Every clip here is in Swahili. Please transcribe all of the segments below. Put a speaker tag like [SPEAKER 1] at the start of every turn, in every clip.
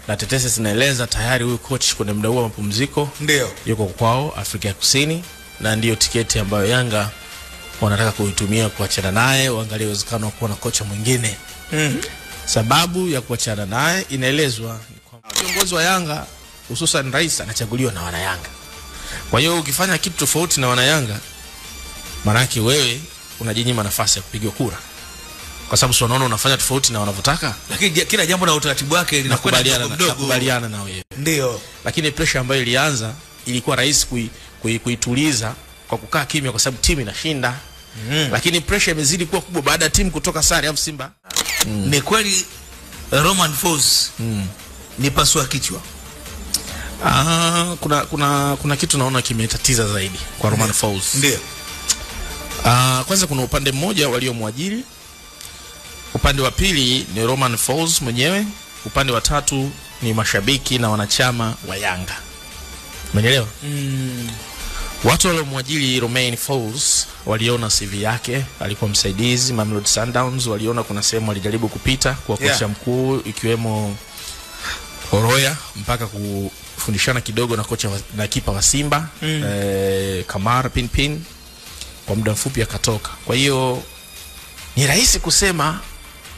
[SPEAKER 1] na tetesi zinaeleza tayari huyu coach kwenye muda wa mapumziko
[SPEAKER 2] ndio
[SPEAKER 1] yuko kwao Afrika ya Kusini, na ndio tiketi ambayo Yanga wanataka kuitumia kuachana naye, waangalie uwezekano wa kuwa na kocha mwingine. Sababu ya kuachana naye inaelezwa ni kwamba viongozi wa Yanga hususan rais anachaguliwa na wana Yanga. Kwa hiyo ukifanya kitu tofauti na wana Yanga, maana yake wewe unajinyima nafasi ya kupiga kura. Kwa sababu sio unaona unafanya tofauti na wanavyotaka,
[SPEAKER 2] lakini kila jambo na utaratibu wake linakwenda
[SPEAKER 1] nakubaliana na wewe.
[SPEAKER 2] Ndio.
[SPEAKER 1] Lakini pressure ambayo ilianza ilikuwa rais kuituliza kwa kukaa kimya kwa sababu timu inashinda. Lakini pressure imezidi kuwa kubwa baada ya timu kutoka sare au Simba.
[SPEAKER 2] Ni kweli Romain Folz ni pasua kichwa.
[SPEAKER 1] Kuna kitu naona kimetatiza zaidi kwa Romain Folz.
[SPEAKER 2] Ndio.
[SPEAKER 1] Kwanza kuna upande mmoja waliomwajiri, upande wa pili ni Romain Folz mwenyewe, upande wa tatu ni mashabiki na wanachama wa Yanga. Umeelewa? Watu waliomwajiri Romain Folz waliona CV yake, alikuwa msaidizi Mamelodi Sundowns, waliona kuna sehemu alijaribu kupita kwa kocha mkuu ikiwemo Horoya mpaka kufundishana kidogo na kocha na kipa wa Simba Kamara Pinpin, kwa muda mfupi akatoka. Kwa hiyo ni rahisi kusema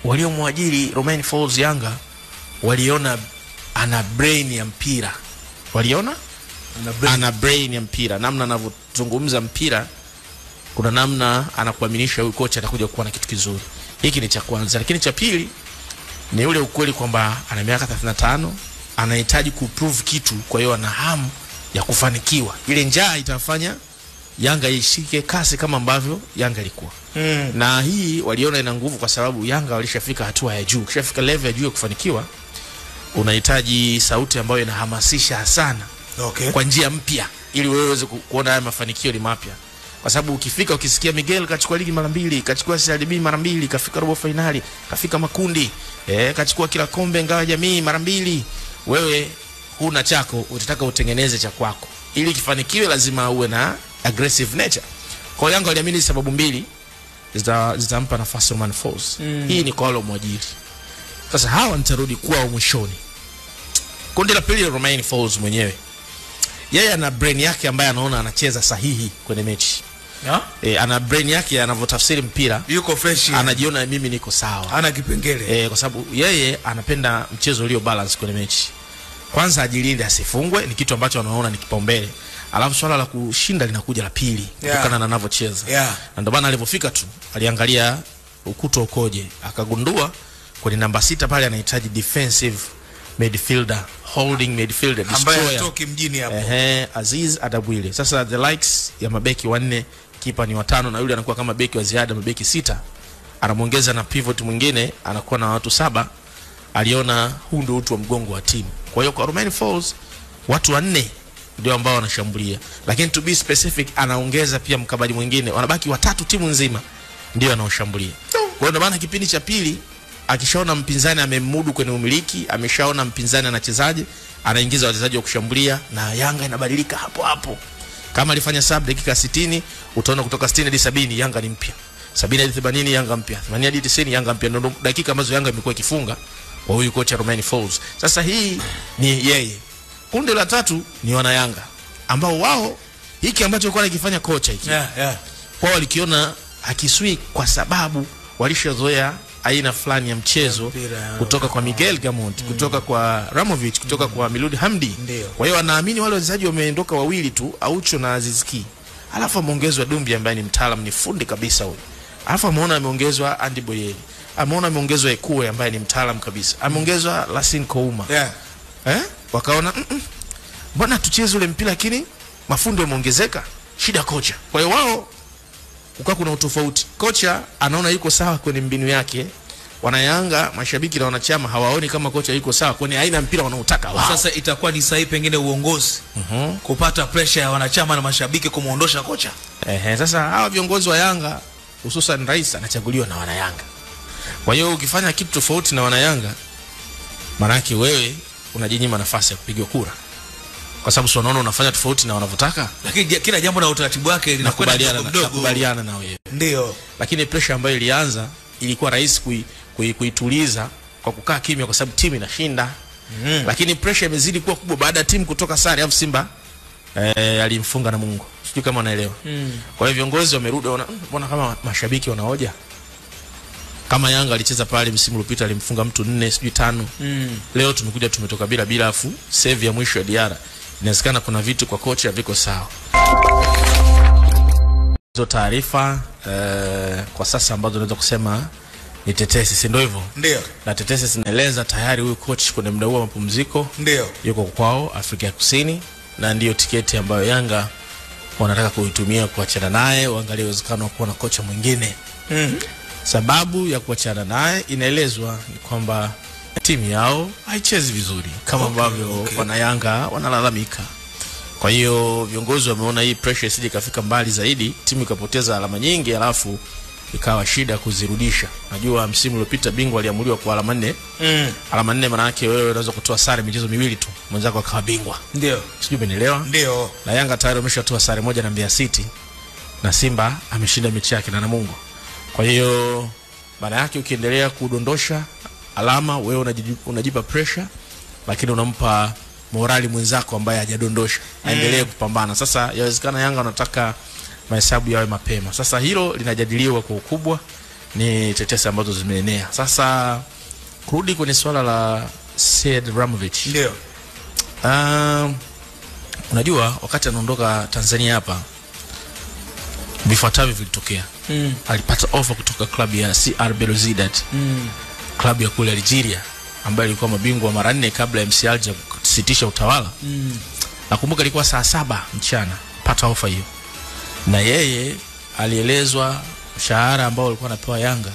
[SPEAKER 1] waliomwajiri Romain Folz Yanga waliona ana brain ya mpira. Waliona ana brain ya mpira, namna anavyozungumza mpira, kuna namna anakuaminisha huyu kocha atakuja kuwa na kitu kizuri. Hiki ni cha kwanza. Lakini cha pili ni ule ukweli kwamba ana miaka 35, anahitaji kuprove kitu, kwa hiyo ana hamu ya kufanikiwa. Ile njaa itafanya Yanga ishike kasi kama ambavyo Yanga ilikuwa. Na hii waliona ina nguvu kwa sababu Yanga walishafika hatua ya juu. Kishafika level ya juu ya kufanikiwa, unahitaji sauti ambayo inahamasisha sana. Kwa njia mpya ili wewe uweze kuona haya mafanikio ni mapya. Kwa sababu ukifika ukisikia Miguel kachukua ligi mara 2, kachukua CRDB mara 2, kafika robo finali, kafika makundi, kachukua kila kombe ngawa jamii mara 2, wewe huna chako, utataka utengeneze cha kwako. Ili kifanikiwe lazima uwe na aggressive nature. Kwa Yanga waliamini sababu mbili zitampa nafasi Romain Folz. Hii ni kwa wale mwajiri. Sasa hawa nitarudi kwao mwishoni. Kundi la pili, Romain Folz mwenyewe. Yeye ana brain yake ambaye anaona anacheza sahihi kwenye mechi. Ana brain yake anavyotafsiri mpira.
[SPEAKER 2] Yuko fresh.
[SPEAKER 1] Anajiona mimi niko sawa.
[SPEAKER 2] Ana kipengele.
[SPEAKER 1] Kwa sababu yeye anapenda mchezo ulio balance kwenye mechi. Kwanza ajilinde asifungwe, ni kitu ambacho anaona ni kipaumbele. Alafu swala la kushinda linakuja la pili kutokana na anavyocheza. Na ndio maana alipofika tu aliangalia ukuto ukoje, akagundua kwenye namba 6 pale anahitaji defensive midfielder, holding midfielder,
[SPEAKER 2] ambaye atoki mjini hapo.
[SPEAKER 1] Aziz Adabwile. Sasa the likes ya mabeki 4, kipa ni 5, na yule anakuwa kama beki wa ziada, mabeki 6. Anamuongeza na pivot mwingine, anakuwa na watu 7. Aliona huu ndio utu wa mgongo wa timu. Kwa hiyo kwa Romain Folz watu 4 ndio ambao wanashambulia. Lakini to be specific, anaongeza pia mkabali mwingine, wanabaki 3 timu nzima ndio anaoshambulia. Kwa hiyo ndio maana kipindi cha pili akishaona mpinzani amemudu kwenye umiliki, ameshaona mpinzani anachezaje, anaingiza wachezaji wa kushambulia, na Yanga inabadilika hapo hapo. Kama alifanya sub dakika 60, utaona kutoka 60 hadi 70 Yanga ni mpya. 70 hadi 80 Yanga mpya. 80 hadi 90 Yanga mpya. Ndio dakika ambazo Yanga imekuwa ikifunga kwa huyu kocha Romain Folz. Sasa hii ni yeye. Kundi la tatu ni wana Yanga ambao wao hiki ambacho alikuwa anakifanya kocha hiki. Wao walikiona hakisui kwa sababu walishazoea aina fulani ya mchezo kutoka kwa Miguel Gamond, kutoka kwa Ramovic, kutoka kwa Milud Hamdi. Kwa hiyo wanaamini wale wachezaji wameondoka wawili tu, Aucho na Azizki. Alafu ameongezwa Dumbi ambaye ni mtaalamu, ni fundi kabisa huyo. Alafu ameona ameongezwa Andy Boyeli. Ameona ameongezwa Ekue ambaye ni mtaalamu kabisa. Ameongezwa Lassine Kouma. Wakaona mbona tucheze ule mpira lakini mafundi yameongezeka? Shida kocha. Kwa hiyo wao kukaa kuna utofauti. Kocha anaona yuko sawa kwenye mbinu yake. Wanayanga, mashabiki na wanachama hawaoni kama kocha yuko sawa kwenye aina mpira wanaotaka wao.
[SPEAKER 2] Sasa itakuwa ni sahihi pengine uongozi kupata pressure ya wanachama na mashabiki kumuondosha kocha.
[SPEAKER 1] Sasa hawa viongozi wa Yanga hususan rais anachaguliwa na wana Yanga. Kwa hiyo ukifanya kitu tofauti na wana Yanga, maana yake wewe unajinyima nafasi ya kupiga kura. Kwa sababu sio unaona unafanya tofauti na wanavyotaka.
[SPEAKER 2] Lakini kila jambo na utaratibu wake linakwenda
[SPEAKER 1] nakubaliana na wewe.
[SPEAKER 2] Ndio.
[SPEAKER 1] Lakini pressure ambayo ilianza ilikuwa rahisi kuituliza kwa kukaa kimya kwa sababu timu inashinda. Lakini pressure imezidi kuwa kubwa baada ya timu kutoka sare, afu Simba alimfunga Namungo. Sijui kama unaelewa. Kwa hiyo viongozi wamerudi, mbona kama mashabiki wanaoja kama Yanga alicheza pale msimu uliopita alimfunga mtu 4 sijui 5. Leo tumekuja tumetoka bila afu save ya mwisho ya Diarra. Inawezekana kuna vitu kwa kocha viko sawa. Hizo taarifa kwa sasa ambazo naweza kusema ni tetesi, si ndio hivyo?
[SPEAKER 2] Ndio.
[SPEAKER 1] Na tetesi zinaeleza tayari huyu coach kwenye muda wa mapumziko
[SPEAKER 2] ndio
[SPEAKER 1] yuko kwao Afrika ya Kusini, na ndio tiketi ambayo Yanga wanataka kuitumia kuachana naye, waangalie uwezekano wa kuwa na kocha mwingine. Sababu ya kuachana naye inaelezwa ni kwamba timu yao haichezi vizuri kama ambavyo wana Yanga wanalalamika. Kwa hiyo viongozi wameona hii pressure isije kafika mbali zaidi, timu ikapoteza alama nyingi alafu ikawa shida kuzirudisha. Najua msimu uliopita bingwa aliamuliwa kwa alama 4. Alama 4 maana yake wewe unaweza kutoa sare michezo miwili tu, mwenzako akawa bingwa.
[SPEAKER 2] Ndio.
[SPEAKER 1] Sijui umenielewa?
[SPEAKER 2] Ndio.
[SPEAKER 1] Na Yanga tayari ameshatoa sare moja na Mbeya City, na Simba ameshinda mechi yake na Namungo. Kwa hiyo maana yake ukiendelea kudondosha alama wewe unajipa pressure, lakini unampa morali mwenzako ambaye hajadondosha aendelee kupambana. Sasa yawezekana Yanga wanataka mahesabu yawe mapema. Sasa hilo linajadiliwa kwa ukubwa, ni tetesi ambazo zimeenea. Sasa kurudi kwenye swala la Said Ramovic.
[SPEAKER 2] Ndio.
[SPEAKER 1] Unajua wakati anaondoka Tanzania hapa vifuatavyo vilitokea. Alipata offer kutoka klabu ya CR Belouizdad. Klabu ya kule Algeria ambayo ilikuwa mabingwa mara 4 kabla ya MC Alger kusitisha utawala. Nakumbuka ilikuwa saa 7 mchana pata offer hiyo. Na yeye alielezwa mshahara ambao alikuwa anapewa Yanga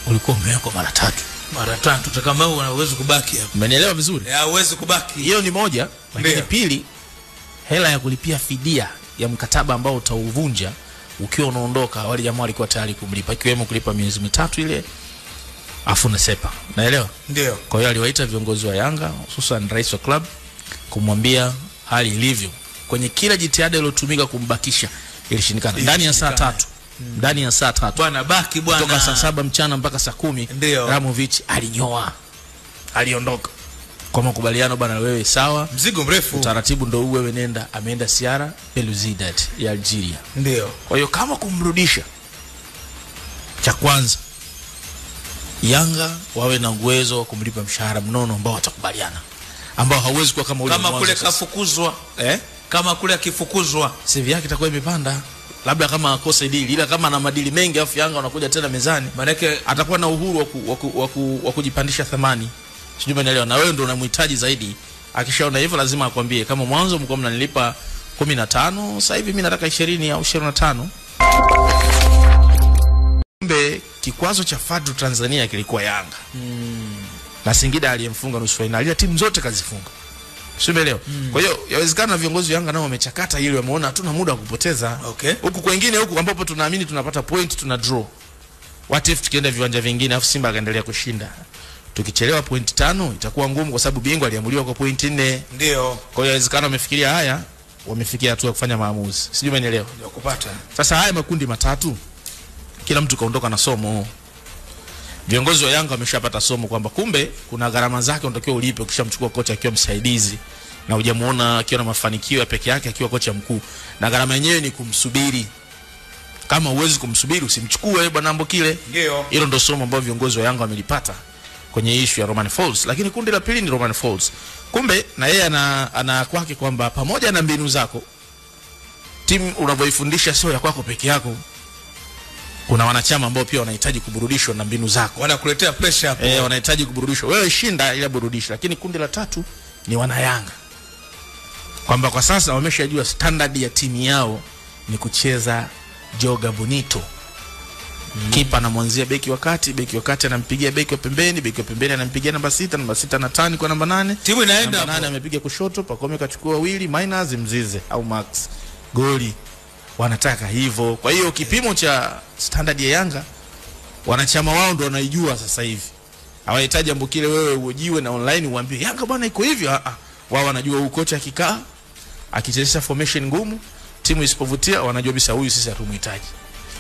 [SPEAKER 1] ulikuwa umewekwa mara 3.
[SPEAKER 2] Mara 3 kama wewe unaweza kubaki hapo.
[SPEAKER 1] Umenielewa vizuri?
[SPEAKER 2] Hauwezi kubaki.
[SPEAKER 1] Hiyo ni moja, lakini pili hela ya kulipia fidia ya mkataba ambao utauvunja ukiwa unaondoka, wale jamaa walikuwa tayari kumlipa, ikiwemo kulipa miezi 3 ile afu na sepa. Naelewa?
[SPEAKER 2] Ndio.
[SPEAKER 1] Kwa hiyo aliwaita viongozi wa Yanga, hususan rais wa club, kumwambia hali ilivyo. Kwenye kila jitihada iliyotumika kumbakisha ilishindikana. Ndani ya saa 3. Ndani ya saa 3.
[SPEAKER 2] Bwana baki bwana.
[SPEAKER 1] Kutoka saa 7 mchana mpaka saa 10 Ramovic alinyoa. Aliondoka. Kwa makubaliano bwana, wewe sawa,
[SPEAKER 2] mzigo mrefu.
[SPEAKER 1] Utaratibu ndio wewe nenda. Ameenda CR Belouizdad ya Algeria.
[SPEAKER 2] Ndio.
[SPEAKER 1] Kwa hiyo kama kumrudisha, cha kwanza Yanga wawe na uwezo wa kumlipa mshahara mnono ambao watakubaliana, ambao hauwezi kuwa kama ule
[SPEAKER 2] kama kule kafukuzwa. Kama kule akifukuzwa
[SPEAKER 1] CV yake itakuwa imepanda, labda kama akosa deal, ila kama ana madili mengi afu Yanga wanakuja tena mezani, maana yake atakuwa na uhuru wa kujipandisha thamani. Sijui umeelewa? Na wewe ndio unamhitaji zaidi. Akishaona hivyo lazima akwambie, kama mwanzo mko mnanilipa 15, sasa hivi mimi nataka 20 au 25. Kumbe kikwazo cha Fadlu Tanzania kilikuwa Yanga. Na Singida aliyemfunga nusu finali, ya timu zote kazifunga. Sio umeelewa? Kwa hiyo yawezekana viongozi wa Yanga nao wamechakata ili wameona hatuna muda wa kupoteza. Huku kwingine huku ambapo tunaamini tunapata point, tuna draw. What if tukienda viwanja vingine afu Simba akaendelea kushinda? Tukichelewa point 5 itakuwa ngumu kwa sababu bingwa aliamuliwa kwa point 4.
[SPEAKER 2] Ndio.
[SPEAKER 1] Kwa hiyo yawezekana wamefikiria haya, wamefikia hatua ya kufanya maamuzi. Sijui umeelewa?
[SPEAKER 2] Ndio kupata.
[SPEAKER 1] Sasa haya makundi matatu kila mtu kaondoka na somo. Viongozi wa Yanga wameshapata somo kwamba kumbe kuna gharama zake unatakiwa ulipe ukishamchukua kocha akiwa msaidizi na hujamuona akiwa na mafanikio ya peke yake akiwa kocha mkuu, na gharama yenyewe ni kumsubiri. Kama uwezi kumsubiri usimchukue bwana Ambokile.
[SPEAKER 2] Ndio.
[SPEAKER 1] Hilo ndio somo ambalo viongozi wa Yanga wamelipata kwenye issue ya Romain Folz. Lakini kundi la pili ni Romain Folz. Kumbe na yeye ana kwake kwamba pamoja na mbinu zako, timu unavyoifundisha sio ya kwako peke yako. Kuna wanachama ambao pia wanahitaji kuburudishwa na mbinu zako.
[SPEAKER 2] Wanakuletea pressure hapo.
[SPEAKER 1] Wanahitaji kuburudishwa. Wewe shinda ila burudisha. Lakini kundi la tatu ni wana Yanga. Kwamba kwa sasa wameshajua standard ya timu yao ni kucheza joga bonito. Kipa anamwanzia beki wakati anampigia beki wa pembeni anampigia namba 6, namba 6 na tani kwa namba 8.
[SPEAKER 2] Timu inaenda hapo.
[SPEAKER 1] Namba 8 amepiga kushoto, Pacome kachukua wili, minus Mzize au Max. Goli. Wanataka hivyo. Kwa hiyo kipimo cha standard ya Yanga wanachama wao ndio wanaijua sasa hivi. Hawahitaji Ambokile wewe uojiwe na online uambie Yanga bwana iko hivyo. Wao wanajua huyu kocha akikaa akichezesha formation ngumu, timu isipovutia wanajua bisa huyu sisi hatumhitaji.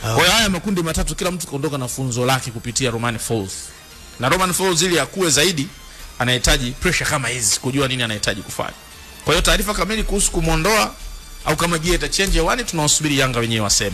[SPEAKER 1] Kwa hiyo haya makundi matatu kila mtu kaondoka na funzo lake kupitia Romain Folz. Na Romain Folz ili akue zaidi anahitaji pressure kama hizi kujua nini anahitaji kufanya. Kwa hiyo taarifa kamili kuhusu kumuondoa au kama gia itachange hewani tunawasubiri Yanga wenyewe waseme.